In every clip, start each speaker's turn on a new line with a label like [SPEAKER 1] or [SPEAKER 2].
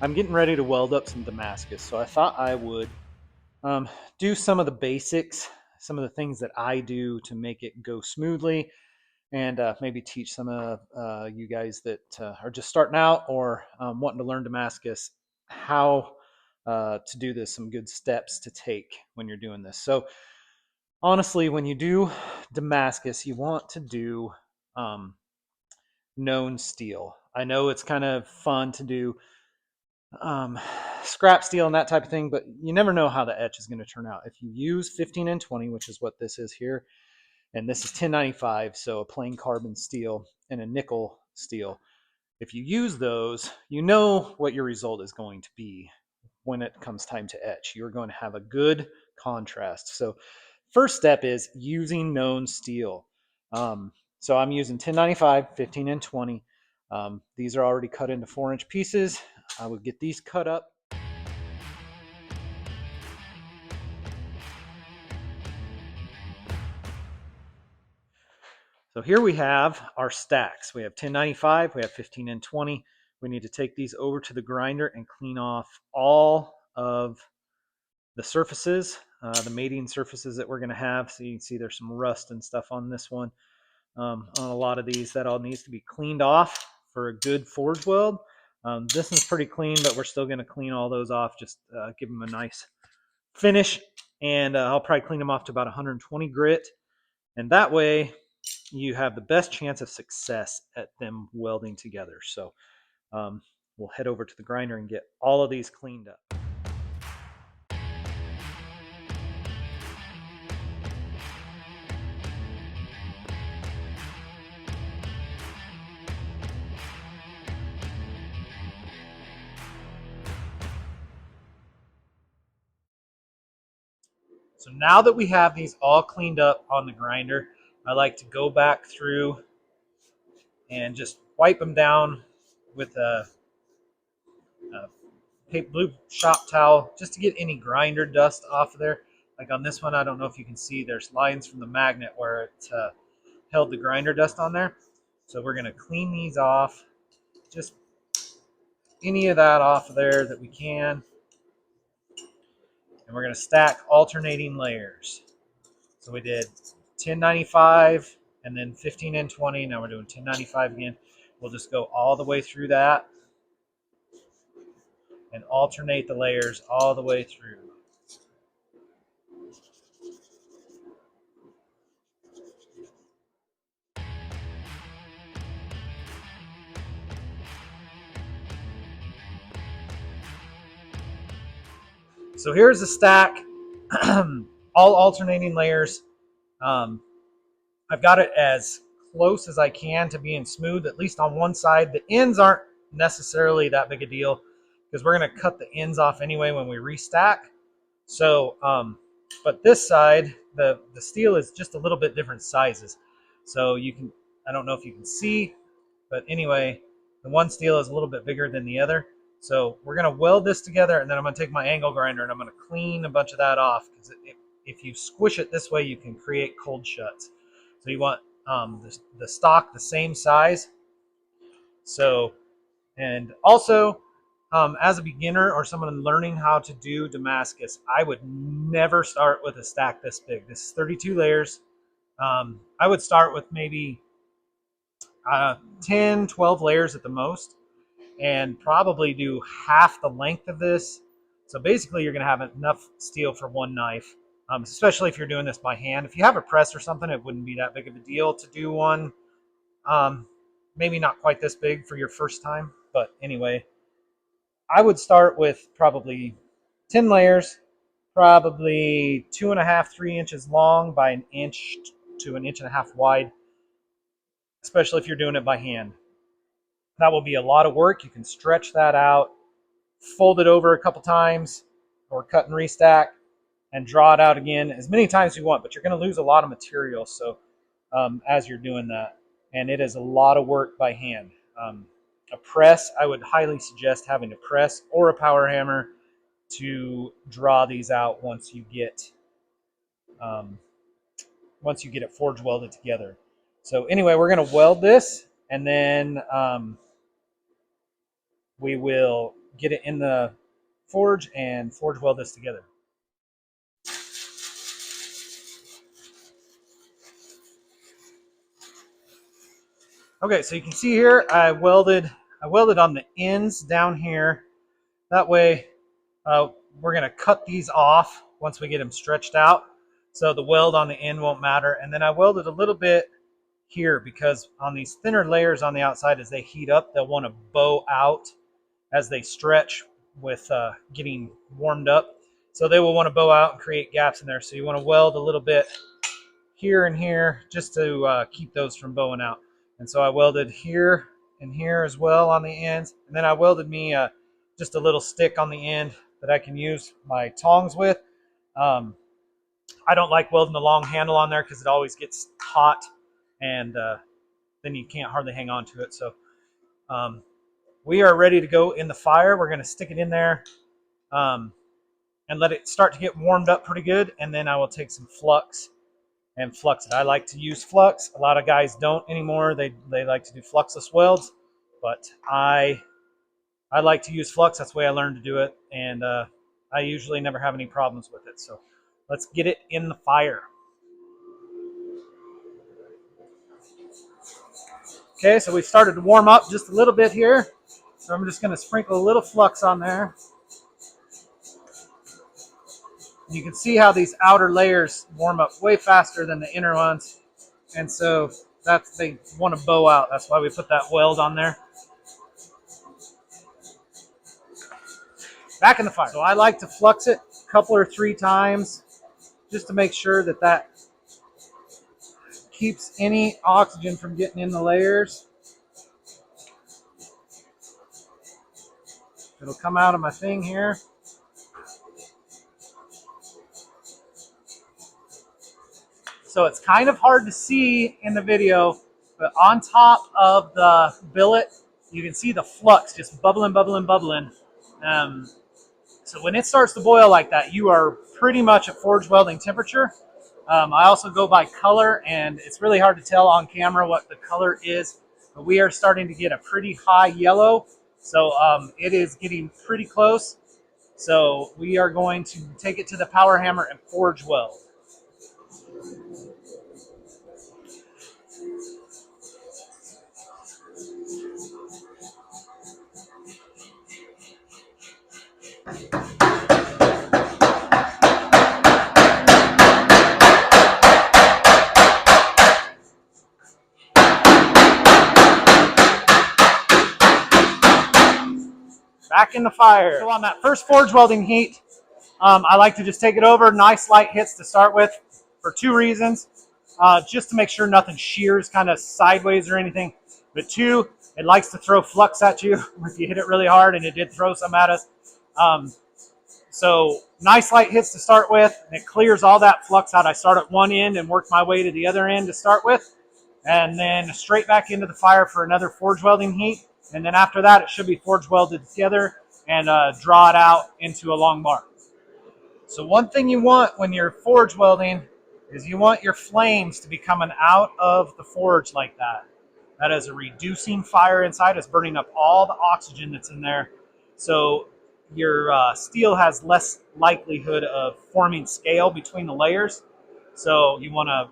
[SPEAKER 1] I'm getting ready to weld up some Damascus, so I thought I would do some of the basics, some of the things that I do to make it go smoothly, and maybe teach some of you guys that are just starting out or wanting to learn Damascus how to do this, some good steps to take when you're doing this. So honestly, when you do Damascus, you want to do um, known steel. I know it's kind of fun to do um, scrap steel and that type of thing, but you never know how the etch is going to turn out. If you use 15 and 20, which is what this is here, and this is 1095, so a plain carbon steel and a nickel steel. If you use those, you know what your result is going to be when it comes time to etch. You're going to have a good contrast. So first step is using known steel. So I'm using 1095, 15 and 20. These are already cut into 4-inch pieces. I would get these cut up. So here we have our stacks. We have 1095, we have 15 and 20. We need to take these over to the grinder and clean off all of the surfaces, the mating surfaces that we're going to have. So you can see there's some rust and stuff on this one. On a lot of these, that all needs to be cleaned off for a good forge weld. This is pretty clean, but we're still going to clean all those off, just give them a nice finish. And I'll probably clean them off to about 120 grit. And that way you have the best chance of success at them welding together. So we'll head over to the grinder and get all of these cleaned up. So now that we have these all cleaned up on the grinder, I like to go back through and just wipe them down with a blue shop towel just to get any grinder dust off of there. Like on this one, I don't know if you can see, there's lines from the magnet where it held the grinder dust on there. So we're going to clean these off, just any of that off of there that we can. And we're going to stack alternating layers. So we did 1095 and then 15 and 20. Now we're doing 1095 again. We'll just go all the way through that and alternate the layers all the way through. So here's the stack, all alternating layers. I've got it as close as I can to being smooth, at least on one side. The ends aren't necessarily that big a deal because we're going to cut the ends off anyway when we restack. So, but this side, the steel is just a little bit different sizes. So you can, I don't know if you can see, but anyway, the one steel is a little bit bigger than the other. So we're going to weld this together, and then I'm going to take my angle grinder and I'm going to clean a bunch of that off, because if you squish it this way, you can create cold shuts. So you want the stock the same size. So, and also, as a beginner or someone learning how to do Damascus, I would never start with a stack this big. This is 32 layers. I would start with maybe 10, 12 layers at the most, and probably do half the length of this. So basically you're going to have enough steel for one knife, especially if you're doing this by hand. If you have a press or something, it wouldn't be that big of a deal to do one. Maybe not quite this big for your first time, but anyway, I would start with probably 10 layers, probably 2.5, 3 inches long by an inch to an inch and a half wide, especially if you're doing it by hand. That will be a lot of work. You can stretch that out, fold it over a couple times, or cut and restack, and draw it out again as many times as you want, but you're going to lose a lot of material as you're doing that. And it is a lot of work by hand. A press, I would highly suggest having a press or a power hammer to draw these out once you get it forge welded together. So anyway, we're going to weld this, and then we will get it in the forge and forge weld this together. Okay, so you can see here I welded on the ends down here. That way we're going to cut these off once we get them stretched out, so the weld on the end won't matter. And then I welded a little bit here because on these thinner layers on the outside, as they heat up, they'll want to bow out as they stretch with getting warmed up. So they will want to bow out and create gaps in there. So you want to weld a little bit here and here just to keep those from bowing out. And so I welded here and here as well on the ends. And then I welded me just a little stick on the end that I can use my tongs with. I don't like welding the long handle on there because it always gets hot, and then you can't hardly hang on to it. So we are ready to go in the fire. We're going to stick it in there and let it start to get warmed up pretty good. And then I will take some flux and flux it. I like to use flux. A lot of guys don't anymore. They like to do fluxless welds, but I like to use flux. That's the way I learned to do it, and I usually never have any problems with it. So let's get it in the fire. Okay, so we started to warm up just a little bit here. So I'm just going to sprinkle a little flux on there. You can see how these outer layers warm up way faster than the inner ones. And so they want to bow out. That's why we put that weld on there. Back in the fire. So I like to flux it a couple or 3 times just to make sure that that keeps any oxygen from getting in the layers. It'll come out of my thing here. So it's kind of hard to see in the video, but on top of the billet, you can see the flux just bubbling, bubbling, bubbling. So when it starts to boil like that, you are pretty much at forge welding temperature. I also go by color, and it's really hard to tell on camera what the color is, but we are starting to get a pretty high yellow. So it is getting pretty close. So we are going to take it to the power hammer and forge weld. Back in the fire. So on that first forge welding heat, I like to just take it over, nice light hits to start with, for 2 reasons. Just to make sure nothing shears kind of sideways or anything. But 2, it likes to throw flux at you if you hit it really hard, and it did throw some at us. So nice light hits to start with, and it clears all that flux out. I start at one end and work my way to the other end to start with, and then straight back into the fire for another forge welding heat. And then after that, it should be forge welded together and draw it out into a long bar. So one thing you want when you're forge welding is you want your flames to be coming out of the forge like that. That is a reducing fire inside. It's burning up all the oxygen that's in there. So your steel has less likelihood of forming scale between the layers. So you want to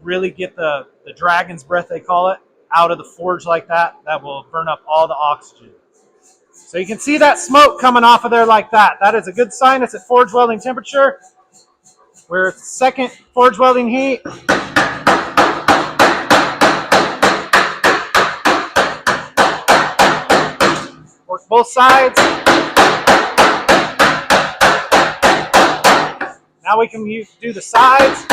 [SPEAKER 1] really get the dragon's breath, they call it, out of the forge like that. That will burn up all the oxygen. So you can see that smoke coming off of there like that. That is a good sign it's at forge welding temperature. We're at second forge welding heat. Work both sides. Now we can do the sides.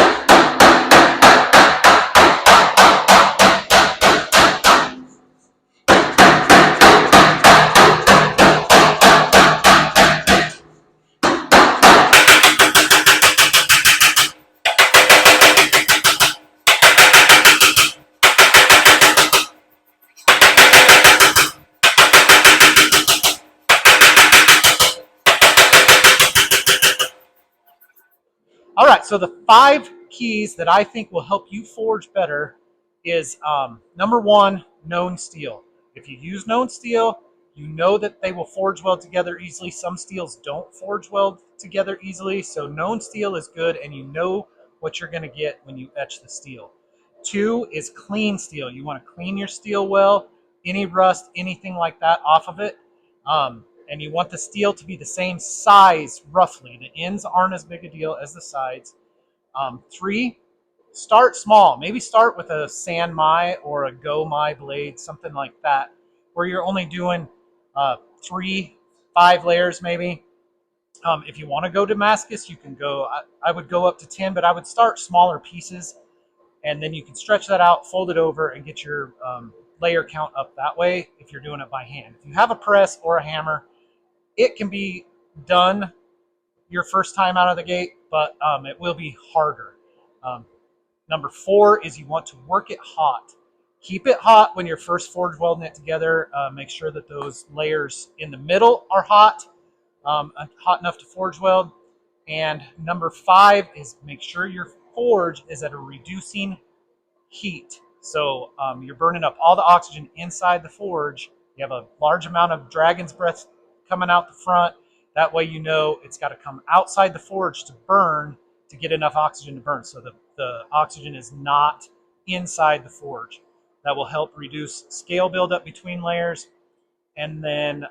[SPEAKER 1] All right, so the 5 keys that I think will help you forge better is number 1, known steel. If you use known steel, You know that they will forge weld together easily. Some steels don't forge weld together easily, so known steel is good, and you know what you're going to get when you etch the steel. 2 is clean steel. You want to clean your steel well, any rust, anything like that off of it. And you want the steel to be the same size, roughly. The ends aren't as big a deal as the sides. 3, start small. Maybe start with a San Mai or a Go Mai blade, something like that, where you're only doing 3, 5 layers maybe. If you want to go Damascus, you can go, I would go up to 10, but I would start smaller pieces, and then you can stretch that out, fold it over, and get your layer count up that way if you're doing it by hand. If you have a press or a hammer, it can be done your first time out of the gate, but it will be harder. Number 4 is you want to work it hot. Keep it hot when you're first forge welding it together. Make sure that those layers in the middle are hot, hot enough to forge weld. And number 5 is make sure your forge is at a reducing heat. So you're burning up all the oxygen inside the forge. You have a large amount of dragon's breath coming out the front. That way you know it's got to come outside the forge to burn to get enough oxygen to burn. So the oxygen is not inside the forge. That will help reduce scale buildup between layers. And then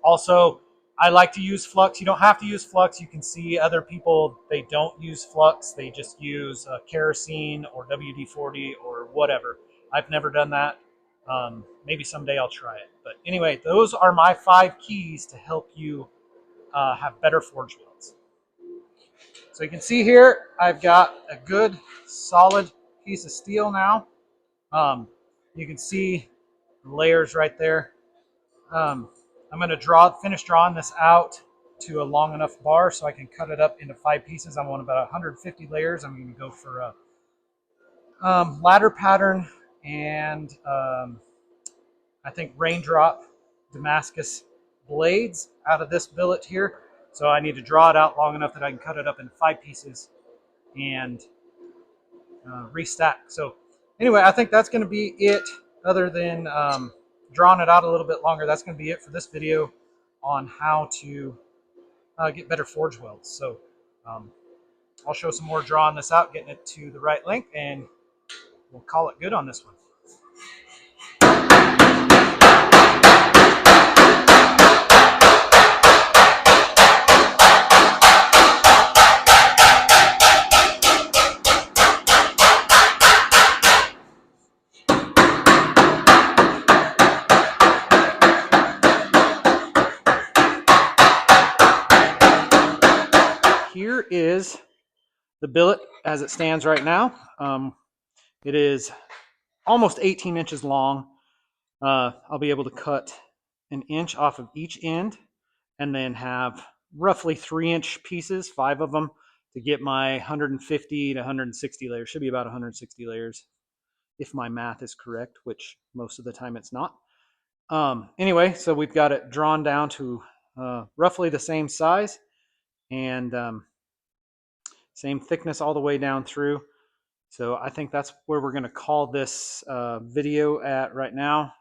[SPEAKER 1] also, I like to use flux. You don't have to use flux. You can see other people, they don't use flux. They just use kerosene or WD-40 or whatever. I've never done that. Maybe someday I'll try it. But anyway, those are my 5 keys to help you have better forge welds. So you can see here, I've got a good solid piece of steel now. You can see the layers right there. I'm going to finish drawing this out to a long enough bar so I can cut it up into 5 pieces. I want about 150 layers. I'm going to go for a ladder pattern and I think raindrop Damascus blades out of this billet here. So I need to draw it out long enough that I can cut it up into 5 pieces and restack. So anyway, I think that's going to be it, other than drawing it out a little bit longer. That's going to be it for this video on how to get better forge welds. So I'll show some more drawing this out, getting it to the right length, and we'll call it good on this one. Here is the billet as it stands right now. It is almost 18 inches long. I'll be able to cut an inch off of each end and then have roughly 3-inch pieces, 5 of them, to get my 150 to 160 layers. Should be about 160 layers if my math is correct, which most of the time it's not. Anyway, so we've got it drawn down to roughly the same size and same thickness all the way down through. So I think that's where we're going to call this video at right now.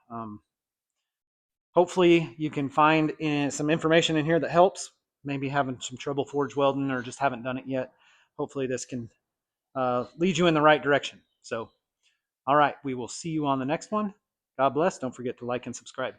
[SPEAKER 1] Hopefully you can find some information in here that helps. Maybe having some trouble forge welding or just haven't done it yet. Hopefully this can lead you in the right direction. So, all right, we will see you on the next one. God bless. Don't forget to like and subscribe.